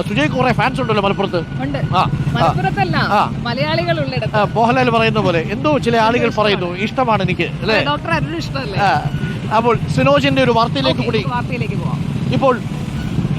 സുജയ് കുറെ ഫാൻസ് ഉണ്ടല്ലോ മലപ്പുറത്ത്. മോഹൻലാൽ പറയുന്ന പോലെ എന്തോ ചില ആളുകൾ പറയുന്നു ഇഷ്ടമാണ് എനിക്ക് അല്ലേ. അപ്പോൾ സിനോജിന്റെ ഒരു വാർത്തയിലേക്ക് കൂടി ഇപ്പോൾ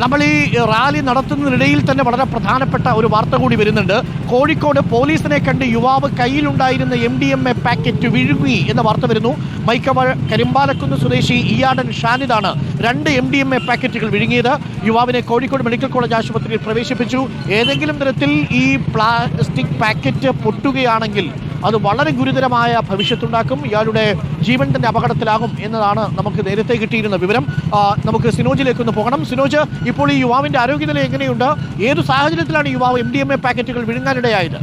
നമ്മൾ ഈ റാലി നടത്തുന്നതിനിടയിൽ തന്നെ വളരെ പ്രധാനപ്പെട്ട ഒരു വാർത്ത കൂടി വരുന്നുണ്ട്. കോഴിക്കോട് പോലീസിനെ കണ്ട് യുവാവ് കയ്യിലുണ്ടായിരുന്ന MDMA പാക്കറ്റ് വിഴുങ്ങി എന്ന വാർത്ത വരുന്നു. മൈക്കവൾ കരിമ്പാലക്കുന്ന് സ്വദേശി ഇയാടൻ ഷാനിദാണ് 2 MDMA പാക്കറ്റുകൾ വിഴുങ്ങിയത്. യുവാവിനെ കോഴിക്കോട് മെഡിക്കൽ കോളേജ് ആശുപത്രിയിൽ പ്രവേശിപ്പിച്ചു. ഏതെങ്കിലും തരത്തിൽ ഈ പ്ലാസ്റ്റിക് പാക്കറ്റ് പൊട്ടുകയാണെങ്കിൽ അത് വളരെ ഗുരുതരമായ ഭവിഷ്യത്തുണ്ടാക്കും. ഇയാളുടെ ജീവൻ തന്നെ അപകടത്തിലാകും എന്നതാണ് നമുക്ക് നേരത്തെ കിട്ടിയിരുന്ന വിവരം. നമുക്ക് സിനോജിലേക്കൊന്ന് പോകണം. സിനോജ്, ഇപ്പോൾ ഈ യുവാവിന്റെ ആരോഗ്യനില എങ്ങനെയുണ്ട്? ഏതു സാഹചര്യത്തിലാണ് യുവാവ് MDMA പാക്കറ്റുകൾ വിഴുങ്ങാനിടയായത്?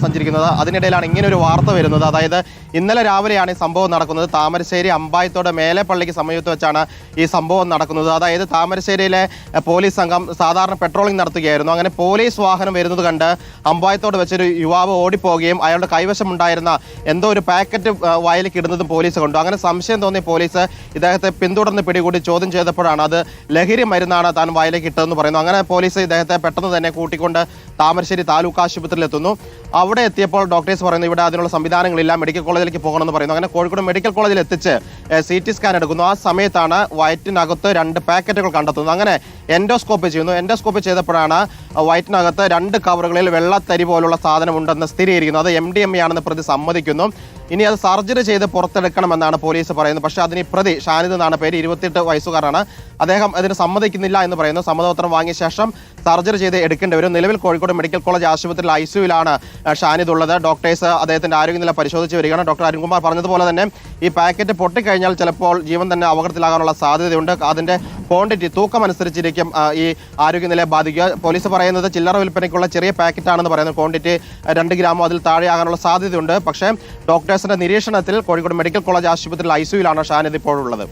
സഞ്ചരിക്കുന്നത്. അതിനിടയിലാണ് ഇങ്ങനെ ഒരു വാർത്ത വരുന്നത്. അതായത് ഇന്നലെ രാവിലെയാണ് ഈ സംഭവം നടക്കുന്നത്. താമരശ്ശേരി അമ്പായത്തോട് മേലെപ്പള്ളിക്ക് സമീപത്ത് വെച്ചാണ് ഈ സംഭവം നടക്കുന്നത്. അതായത് താമരശ്ശേരിയിലെ പോലീസ് സംഘം സാധാരണ പെട്രോളിംഗ് നടത്തുകയായിരുന്നു. അങ്ങനെ പോലീസ് വാഹനം വരുന്നത് കണ്ട് അമ്പായത്തോട് വെച്ചൊരു യുവാവ് ഓടിപ്പോവുകയും അയാളുടെ കൈവശമുണ്ടായിരുന്ന എന്തോ ഒരു പാക്കറ്റ് വായിലേക്ക് ഇടുന്നതും പോലീസ് കണ്ടു. അങ്ങനെ സംശയം തോന്നിയ പോലീസ് ഇദ്ദേഹത്തെ പിന്തുടർന്ന് പിടികൂടി ചോദ്യം ചെയ്തപ്പോഴാണ് അത് ലഹരി മരുന്നാണ് താൻ വായിലേക്ക് ഇട്ടതെന്ന് പറയുന്നു. അങ്ങനെ പോലീസ് ഇദ്ദേഹത്തെ പെട്ടെന്ന് തന്നെ കൂട്ടിക്കൊണ്ട് താമരശ്ശേരി താലൂക്ക് ആശുപത്രിയിൽ എത്തുന്നു. അവിടെ എത്തിയപ്പോൾ ഡോക്ടേഴ്സ് പറയുന്നു ഇവിടെ അതിനുള്ള സംവിധാനങ്ങളില്ല, മെഡിക്കൽ കോളേജിലേക്ക് പോകണമെന്ന് പറയുന്നു. അങ്ങനെ കോഴിക്കോട് മെഡിക്കൽ കോളേജിൽ എത്തിച്ച് CT സ്കാൻ എടുക്കുന്നു. ആ സമയത്താണ് വയറ്റിനകത്ത് 2 പാക്കറ്റുകൾ കണ്ടെത്തുന്നത്. അങ്ങനെ എൻഡോസ്കോപ്പി ചെയ്യുന്നു. എൻഡോസ്കോപ്പി ചെയ്തപ്പോഴാണ് വയറ്റിനകത്ത് 2 കവറുകളിൽ വെള്ളത്തരി പോലുള്ള സാധനം ഉണ്ടെന്ന് സ്ഥിരീകരിക്കുന്നു. അത് MDMA ആണെന്ന് പ്രതി സമ്മതിക്കുന്നു. ഇനി അത് സർജറി ചെയ്ത് പുറത്തെടുക്കണമെന്നാണ് പോലീസ് പറയുന്നത്. പക്ഷേ അതിന് പ്രതി ഷാനിദ് എന്നാണ് പേര്, 28 വയസ്സുകാരനാണ്. അദ്ദേഹം അതിന് സമ്മതിക്കുന്നില്ല എന്ന് പറയുന്നു. സമ്മതപത്രം വാങ്ങിയ ശേഷം സർജറി ചെയ്ത് എടുക്കേണ്ടി വരും. നിലവിൽ കോഴിക്കോട് മെഡിക്കൽ കോളേജ് ആശുപത്രിയിൽ ICUവിലാണ് ഷാനിദ് ഉള്ളത്. ഡോക്ടേഴ്സ് അദ്ദേഹത്തിന്റെ ആരോഗ്യനില പരിശോധിച്ച് വരികയാണ്. ഡോക്ടർ അരുൺകുമാർ പറഞ്ഞതുപോലെ തന്നെ ഈ പാക്കറ്റ് പൊട്ടിക്കഴിഞ്ഞാൽ ചിലപ്പോൾ ജീവൻ തന്നെ അപകടത്തിലാകാനുള്ള സാധ്യതയുണ്ട്. അതിന്റെ ക്വാണ്ടിറ്റി തൂക്കം അനുസരിച്ചിരിക്കും ഈ ആരോഗ്യനിലയെ ബാധിക്കുക. പോലീസ് പറയുന്നത് ചില്ലറ വിൽപ്പനയ്ക്കുള്ള ചെറിയ പാക്കറ്റാണെന്ന് പറയുന്നത്. ക്വാണ്ടിറ്റി 2 ഗ്രാമോ അതിൽ താഴെയാകാനുള്ള സാധ്യതയുണ്ട്. പക്ഷേ ഡോക്ടേഴ്സിന്റെ നിരീക്ഷണത്തിൽ കോഴിക്കോട് മെഡിക്കൽ കോളേജ് ആശുപത്രിയിൽ ICUവിലാണ് ഷാനിദ് ഇപ്പോഴുള്ളത്.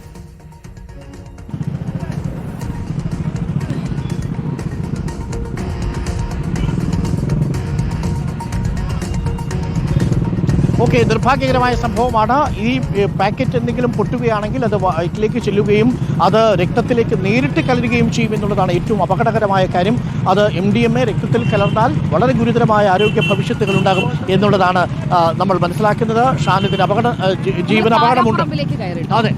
ഓക്കെ, നിർഭാഗ്യകരമായ സംഭവമാണ്. ഈ പാക്കറ്റ് എന്തെങ്കിലും പൊട്ടുകയാണെങ്കിൽ അത് വയറ്റിലേക്ക് ചെല്ലുകയും അത് രക്തത്തിലേക്ക് നേരിട്ട് കലരുകയും ചെയ്യും എന്നുള്ളതാണ് ഏറ്റവും അപകടകരമായ കാര്യം. അത് MDMA രക്തത്തിൽ കലർന്നാൽ വളരെ ഗുരുതരമായ ആരോഗ്യ ഭവിഷ്യത്തുകൾ ഉണ്ടാകും എന്നുള്ളതാണ് നമ്മൾ മനസ്സിലാക്കുന്നത്. ഷാനിദിന് ജീവൻ അപകടമുണ്ട്. അതെ.